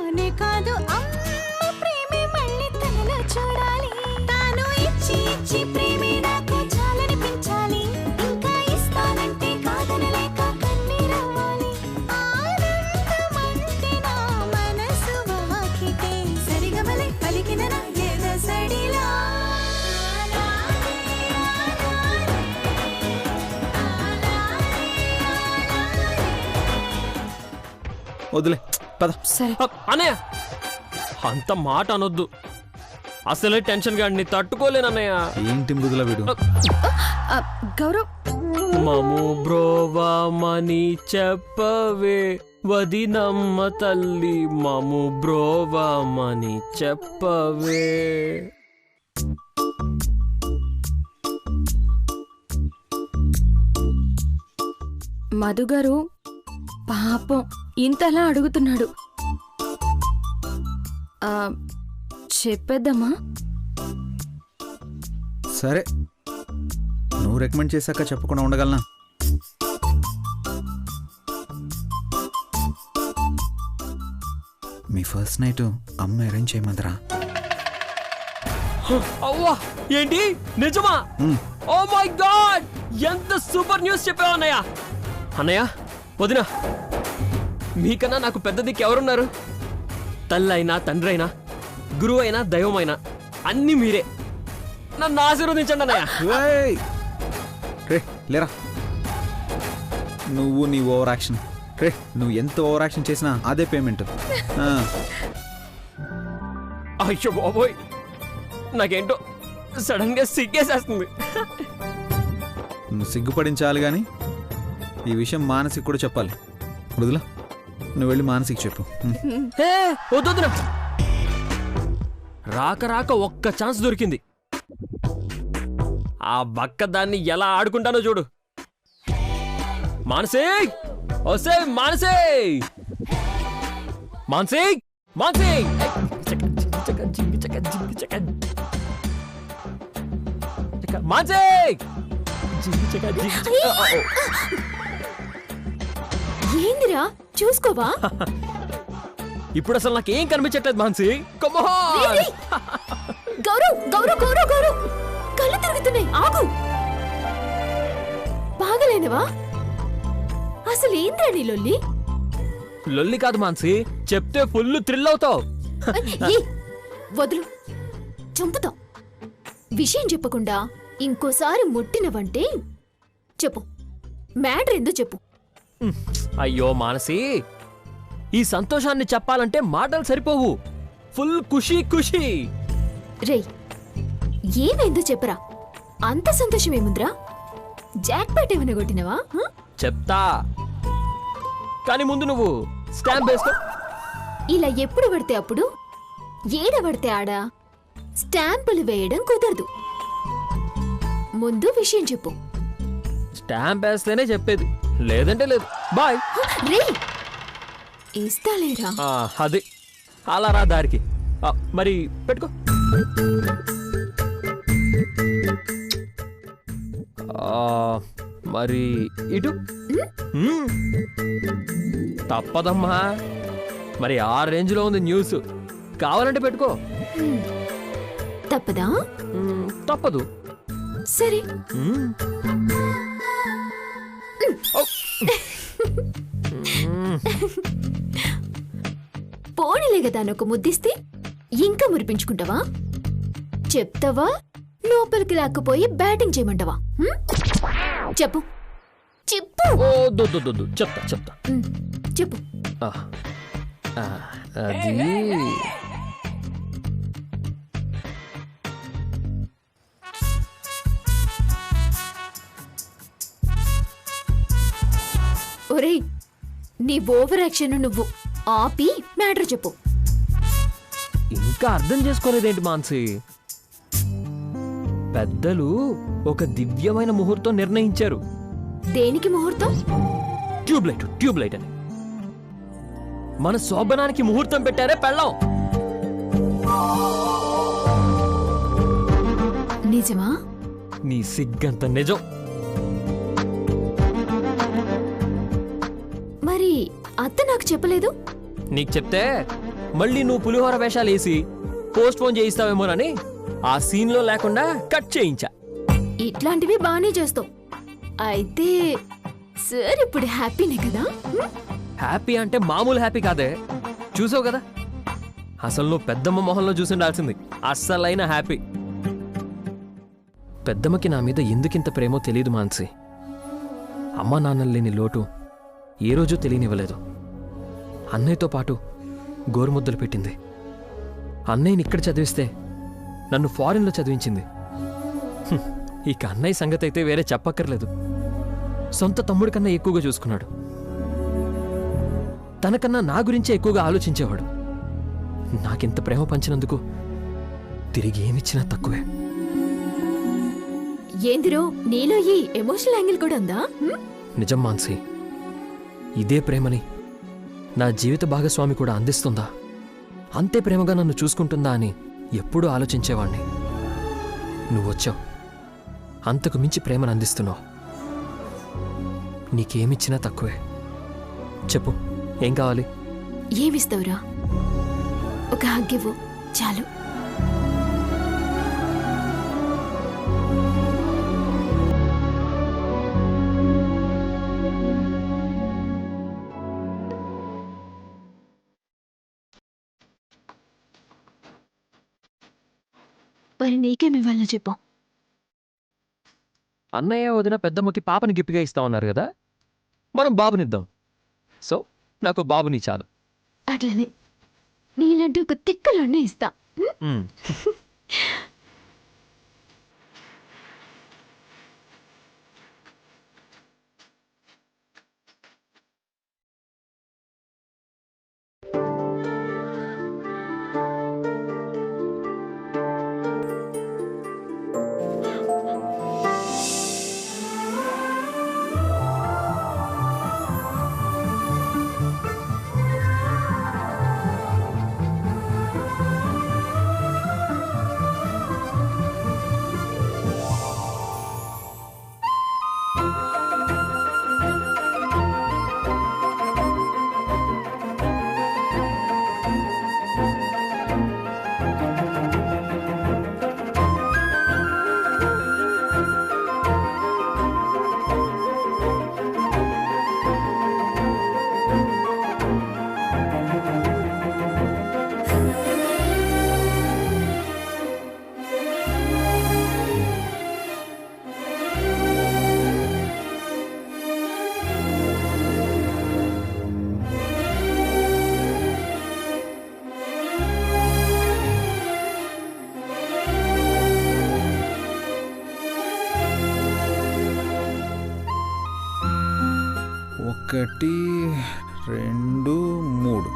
నానే కాదు అమ్మ ప్రేమే మళ్ళీ తనలో చూడాలి. తాను ఇచ్చి ఇచ్చి ప్రేమే నాకు చాలనిపించాలి. ఇంకా ఇస్తానంటే కాదనలేక కన్నీరవ్వాలి. ఆనందమంటే నా మనసు వాకిటే సరిగమలే పలికిన నా ఎదసడిలా. వదిలే పద. సరే అన్నయ్య అంత మాట అనొద్దు, అసలే టెన్షన్ గాడిని తట్టుకోలేనన్నయ్య. ఏంటి మృదుల వీడు? గౌరవ్ మము బ్రోవామని చెప్పవే వదినమ్మ తల్లి, మము బ్రోవామని చెప్పవే. మధు గారు పాపం ఇంతలా అడుగుతున్నాడు. చెప్పేద్దామా? సరే, నువ్వు రికమెండ్ చేశాక చెప్పకుండా ఉండగలనా? మీ ఫస్ట్ నైట్ అమ్మ అరేంజ్ చేయమందరా? అవ్వా ఏంటి నిజమా? ఓ మై గాడ్, ఎంత సూపర్ న్యూస్ చెప్పావు అన్నయ్య. అన్నయ్య వదిన, మీకన్నా నాకు పెద్ద దిక్కు ఎవరున్నారు? తల్లైనా తండ్రైనా గురువు అయినా దైవమైనా అన్నీ మీరే. నన్ను ఆశీర్వదించండి అన్నయ్య. రే లేరా, నువ్వు నీ ఓవర్ యాక్షన్. రే నువ్వు ఎంత ఓవర్ యాక్షన్ చేసినా అదే పేమెంట్. అయ్యో బాబోయ్, నాకేంటో సడన్ గా సిగ్గేసేస్తుంది. నువ్వు సిగ్గుపడించాలి కానీ ఈ విషయం మానసికి కూడా చెప్పాలి. మృదుల నువ్వు వెళ్ళి మానసికి చెప్పు. వద్దురా, రాక రాక ఒక్క ఛాన్స్ దొరికింది. ఆ బక్క దాన్ని ఎలా ఆడుకుంటానో చూడు. మానసే, వస్తే మానసే, మానసే, మానసే. మానసే ఏందిరా చూసుకోవా? ఇప్పుడు అసలు నాకేం కనిపించట్లేదు మాన్సి. గౌరవ్ గౌరవ్ గౌరవ్ గౌరవ్ కళ్ళు తిరుగుతున్నాయి, ఆగు. బాగలేనవా? అసలు ఏంద్రా నీ లొల్లి? లొల్లి కాదు మాన్సి, చెప్తే ఫుల్ థ్రిల్ అవుతావు. వదులు, చంపుతావు. విషయం చెప్పకుండా ఇంకోసారి ముట్టినవంటే చెప్పు, మ్యాటర్ ఏందో చెప్పు. అయ్యో మానసి, ఈ సంతోషాన్ని చెప్పాలంటే మాటలు సరిపోవు. ఫుల్ ఖుషీ ఖుషీ. రేయ్ ఏమైందో చెప్పరా. అంత సంతోషం ఏముందిరా? జాక్ పాట్ ఏమైనా కొట్టినవా? చెప్తా, కానీ ముందు నువ్వు స్టాంప్ వేసుకో. ఇలా ఎప్పుడు పడితే అప్పుడు, ఏడ పడితే ఆడ స్టాంపులు వేయడం కుదరదు. ముందు విషయం చెప్పు. స్టాంప్ వేస్తేనే చెప్పేది, లేదంటే లేదు. బాయ్. రే ఇస్తాలేరా? అది అలా రా దారికి. మరి పెట్టుకో. మరి ఇటు తప్పదమ్మా. మరి ఆ రేంజ్ లో ఉంది న్యూస్, కావాలంటే పెట్టుకో. తప్పదా? తప్పదు. సరే. పోనీలే కదా నాకు ముద్దిస్తే ఇంకా మురిపించుకుంటావా? చెప్తావా లోపలికి లాక్కుపోయి బ్యాటింగ్ చేయమంటావా? చెప్పు చెప్పు. చెప్తా చెప్తా. చెప్పు. అది ఒరేయ్, నీ ఓవర్ యాక్షన్ నువ్వు ఆపి మ్యాటర్ చెప్పు. ఇంకా అర్థం చేసుకోలేదేంటి మాన్సి? పెద్దలు ఒక దివ్యమైన ముహూర్తం నిర్ణయించారు. దేనికి ముహూర్తం? ట్యూబ్లైట్, ట్యూబ్లైట్ అని. మన శోభనానికి ముహూర్తం పెట్టారే పెళ్ళం. నిజమా? నీ సిగ్గంత నిజం. మరి అత్త నాకు చెప్పలేదు? నీకు చెప్తే మళ్ళీ నువ్వు పులిహోర వేషాలు వేసి పోస్ట్ పోన్ చేయిస్తావేమోనని ఆ సీన్లో లేకుండా కట్ చేయించా. ఇట్లాంటివి బాగానే చేస్తావు. అయితే సార్ ఇప్పుడు హ్యాపీనే కదా? హ్యాపీ అంటే మామూలు హ్యాపీ కాదే, చూసావు కదా. అసలు నువ్వు పెద్దమ్మ మొహంలో చూసిండాల్సింది అస్సలైన హ్యాపీ. పెద్దమ్మకి నా మీద ఎందుకింత ప్రేమో తెలియదు మాన్సి. అమ్మా నాన్నలు లేని లోటు ఏ రోజూ తెలియనివ్వలేదు. అన్నయ్యతో పాటు గోరుముద్దలు పెట్టింది. అన్నయ్యని ఇక్కడ చదివిస్తే నన్ను ఫారిన్లో చదివించింది. ఇక అన్నయ్య సంగతి అయితే వేరే చెప్పక్కర్లేదు. సొంత తమ్ముడి కన్నా ఎక్కువగా చూసుకున్నాడు. తనకన్నా నా గురించే ఎక్కువగా ఆలోచించేవాడు. నాకింత ప్రేమ పంచినందుకు తిరిగి ఏమిచ్చినా తక్కువే. ఏందిరో నీలో ఈ ఎమోషనల్ యాంగిల్ కూడా ఉందా? నిజం మాన్సి, ఇదే ప్రేమని నా జీవిత భాగస్వామి కూడా అందిస్తుందా, అంతే ప్రేమగా నన్ను చూసుకుంటుందా అని ఎప్పుడూ ఆలోచించేవాణ్ణి. నువ్వొచ్చావు, అంతకు మించి ప్రేమను అందిస్తున్నావు. నీకేమిచ్చినా తక్కువే. చెప్పు, ఏం కావాలి? ఏమిస్తావురా? ఒక హగ్ ఇవ్వు చాలు. మరి నీకేమివ్వాలో చెప్పు. అన్నయ్య వదిన పెద్దమ్మకి పాపని గిఫ్ట్గా ఇస్తామన్నారు కదా, మనం బాబునిద్దాం. సో నాకు బాబుని చాలు. అట్లనే నీలాంటి ఒక తిక్కలోనే ఇస్తా. ఒకటి, 2, 3.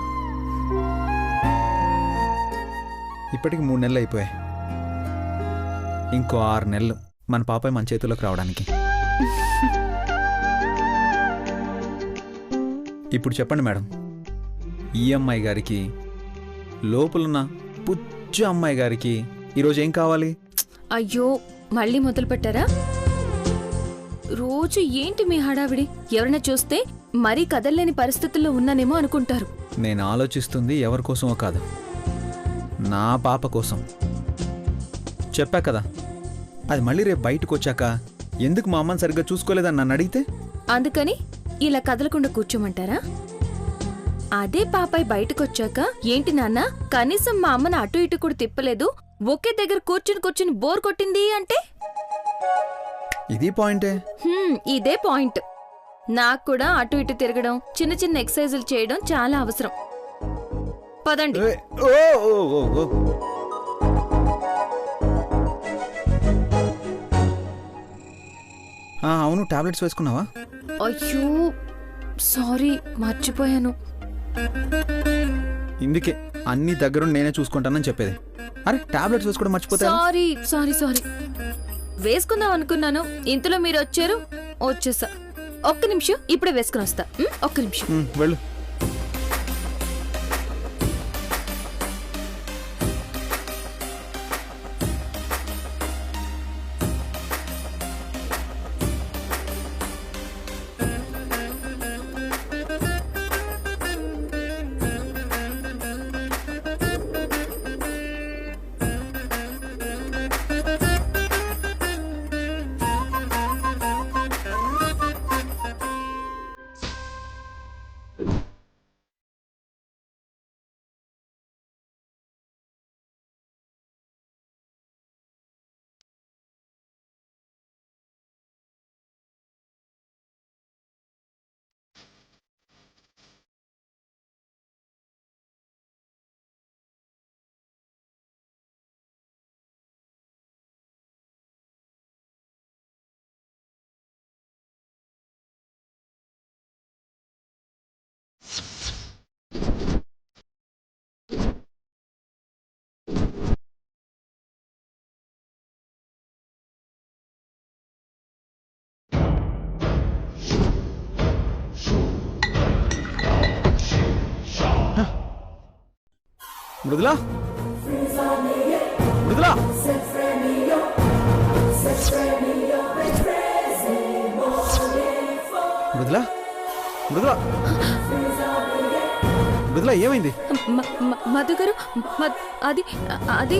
ఇప్పటికి 3 నెలలు అయిపోయాయి. ఇంకో 6 నెలలు మన పాప మన చేతుల్లోకి రావడానికి. ఇప్పుడు చెప్పండి మేడం, ఈ అమ్మాయి గారికి, లోపలున్న పుచ్చు అమ్మాయి గారికి ఈరోజు ఏం కావాలి? అయ్యో, మళ్ళీ మొదలు పెట్టారా? రోజు ఏంటి మీ హడావిడి? ఎవరైనా చూస్తే మరీ కదల్లేని పరిస్థితుల్లో ఉన్నానేమో అనుకుంటారు. నేను ఆలోచిస్తుంది ఎవరి కోసమో కాదు, నా పాప కోసం. చెప్పా కదా, అది మళ్ళీ రేపు బయటకు వచ్చాక ఎందుకు మా అమ్మని సరిగ్గా చూసుకోలేదని నన్ను అడిగితే, అందుకని ఇలా కదలకుండా కూర్చోమంటారా? అదే పాపాయి బయటకొచ్చాక ఏంటి నాన్న, కనీసం మా అమ్మని అటు ఇటు కూడా తిప్పలేదు, ఒకే దగ్గర కూర్చుని బోర్ కొట్టింది అంటే ఇది పాయింటే. ఇదే పాయింట్. నాకు కూడా అటు ఇటు తిరగడం, చిన్న చిన్న ఎక్సర్సైజులు చేయడం చాలా అవసరం. పదండి. అవును, టాబ్లెట్స్ వేసుకున్నావా? అయ్యో సారీ, మర్చిపోయాను. ఇందుకే అన్ని దగ్గర నేనే చూసుకుంటానని చెప్పేది. అరే, టాబ్లెట్స్ వేసుకోవడం మర్చిపోతా. సారీ సారీ సారీ, వేసుకుందాం అనుకున్నాను, ఇంతలో మీరు వచ్చారు, వచ్చేసా. ఒక్క నిమిషం, ఇప్పుడే వేసుకుని వస్తా. ఒక్క నిమిషం. వెళ్ళు. మృదులా మృదులా మృదులా మృదులా మృదులా ఏమైంది? మధు గారు అది అది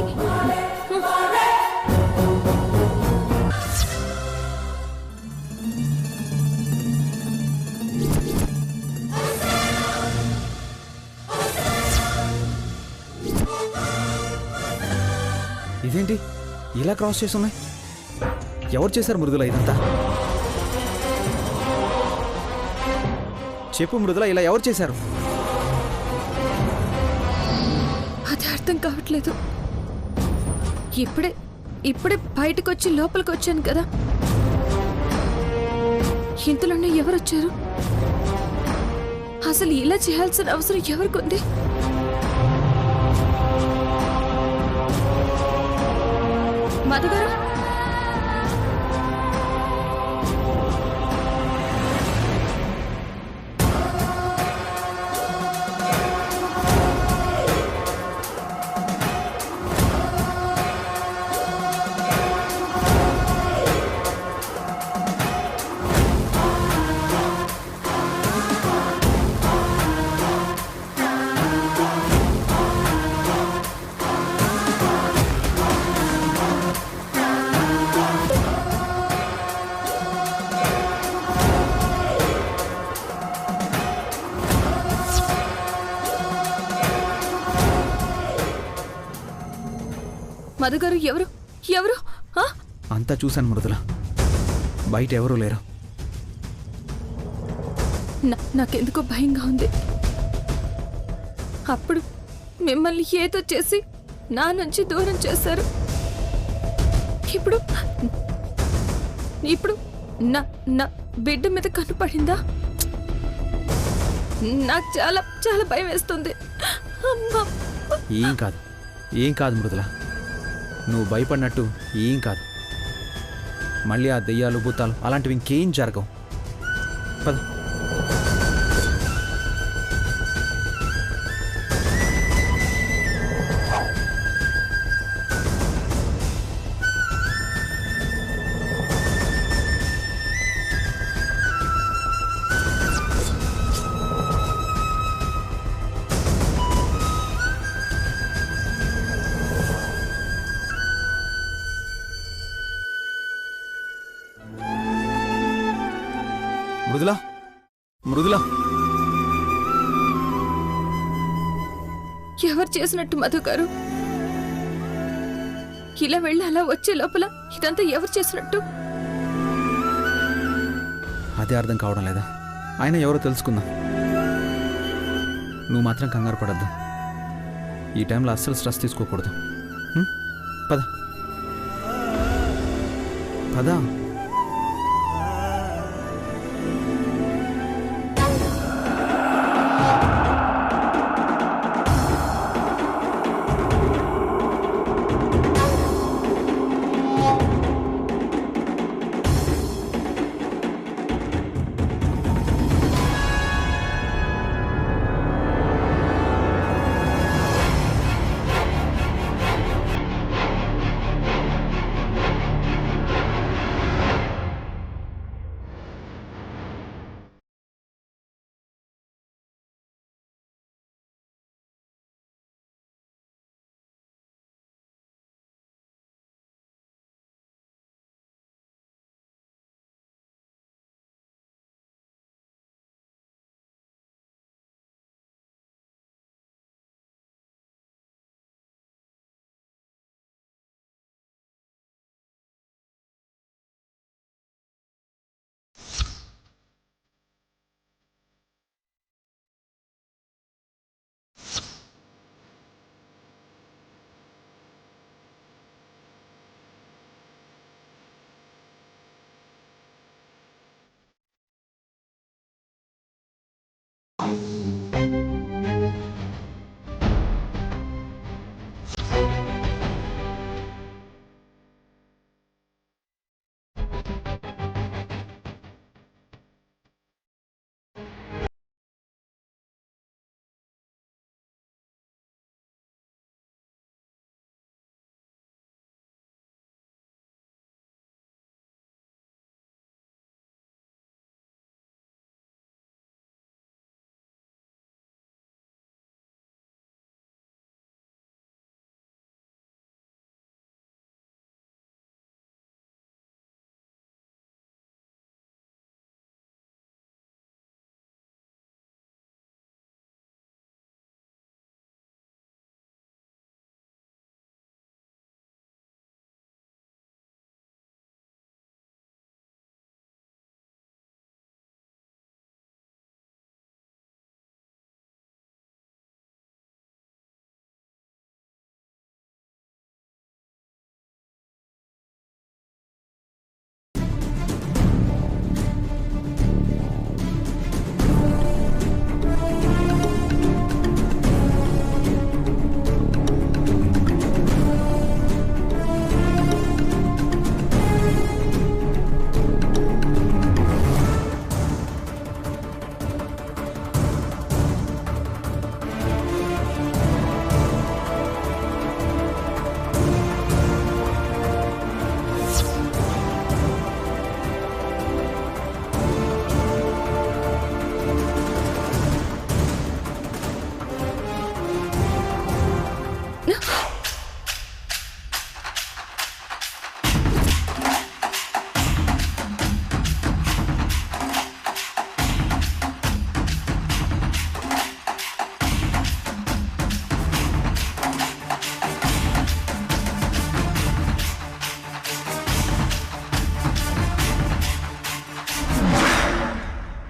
ఇదేంటి ఇలా క్రాస్ చేస్తున్నాయి? ఎవరు చేశారు మృదులా ఇదంతా? చెప్పు మృదులా, ఇలా ఎవరు చేశారు? అది అర్థం కావట్లేదు. ఇప్పుడే బయటకు వచ్చి లోపలికి వచ్చాను కదా, ఇంతలోనే ఎవరు వచ్చారు? అసలు ఇలా చేయాల్సిన అవసరం ఎవరికి ఉంది? మధు గారు, మధు గారు, ఎవరు ఎవరు? అంతా చూశాను మృదులా, బయట ఎవరూ లేరు. నాకెందుకో భయంగా ఉంది. అప్పుడు మిమ్మల్ని ఏదో చేసి నా నుంచి దూరం చేశారు. ఇప్పుడు ఇప్పుడు నా నా బిడ్డ మీద కన్నుపడిందా? నాకు చాలా చాలా భయం వేస్తుంది. అమ్మా! ఏం కాదు మృదులా, నువ్వు భయపడినట్టు ఏం కాదు. మళ్ళీ ఆ దెయ్యాలు భూతాలు అలాంటివి ఇంకేం జరగవు. పద. మృదులా మృదులా, ఎవరు చేసినట్టు మధు గారు? ఇలా వెళ్ళి అలా వచ్చే లోపల ఇదంతా ఎవరు చేసినట్టు? అదే అర్థం కావడం లేదా? ఆయన ఎవరో తెలుసుకుందాం. నువ్వు మాత్రం కంగారు పడద్దు. ఈ టైంలో అస్సలు స్ట్రెస్ తీసుకోకూడదు. పద పద.